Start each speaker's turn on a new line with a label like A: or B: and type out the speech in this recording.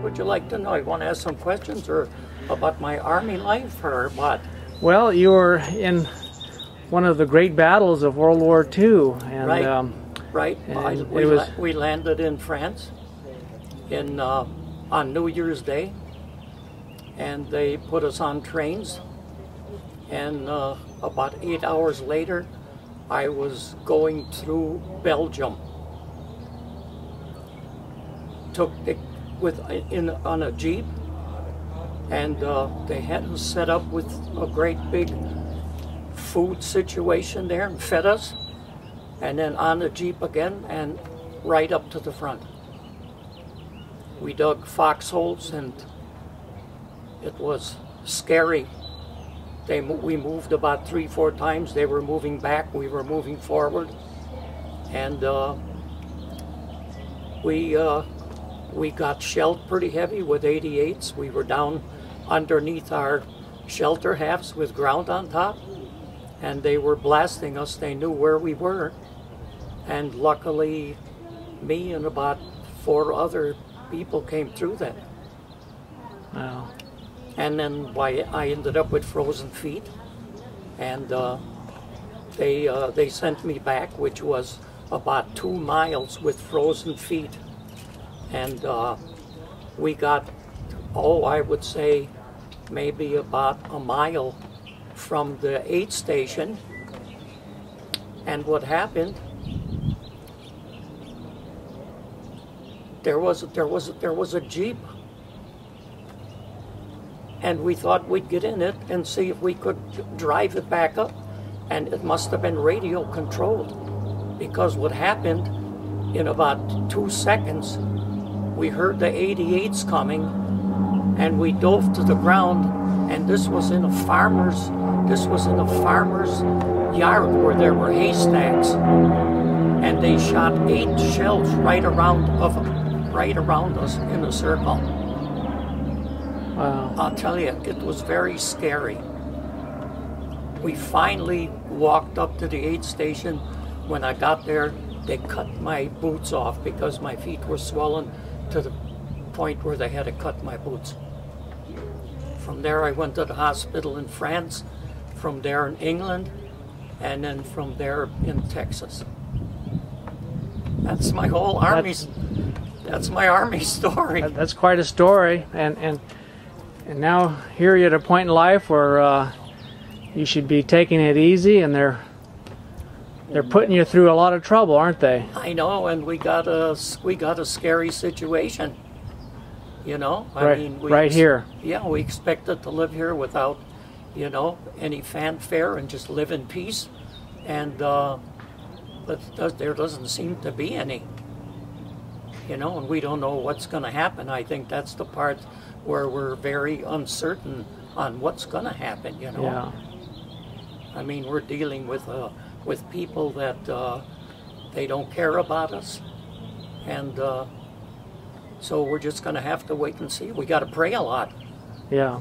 A: would you like to know? You want to ask some questions or about my Army life or what?
B: Well, you were in one of the great battles of World War II. And,
A: right, right.
B: And
A: We landed in France on New Year's Day, and they put us on trains, and about 8 hours later, I was going through Belgium. Took it on a Jeep, and they had us set up with a great big food situation there and fed us, and then on the Jeep again and right up to the front. We dug foxholes and it was scary. We moved about 3-4 times. They were moving back, we were moving forward, and we got shelled pretty heavy with 88s. We were down underneath our shelter halves with ground on top, and they were blasting us. They knew where we were, and luckily me and about 4 other people came through that.
B: Wow.
A: And then I ended up with frozen feet, and they sent me back, which was about 2 miles with frozen feet. And we got, I would say maybe about a mile from the aid station. And what happened, there was a Jeep, and we thought we'd get in it and see if we could drive it back up, and it must have been radio controlled, because what happened, in about 2 seconds we heard the 88s coming, and we dove to the ground, and this was in a farmer's yard where there were haystacks, and they shot 8 shells right around us in a circle.
B: Wow.
A: I'll tell you, it was very scary. We finally walked up to the aid station. When I got there, they cut my boots off because my feet were swollen to the point where they had to cut my boots. From there I went to the hospital in France, from there in England, and then from there in Texas. That's my whole that's my Army story.
B: That's quite a story, and now here you're at a point in life where you should be taking it easy, and they're putting you through a lot of trouble, aren't they?
A: I know, and we got a scary situation. You know,
B: I mean, right here.
A: Yeah, we expected to live here without, any fanfare and just live in peace, and but there doesn't seem to be any. And we don't know what's going to happen. I think that's the part where we're very uncertain on what's going to happen.
B: Yeah.
A: I mean, we're dealing with people that they don't care about us, and so we're just going to have to wait and see. We got to pray a lot.
B: Yeah.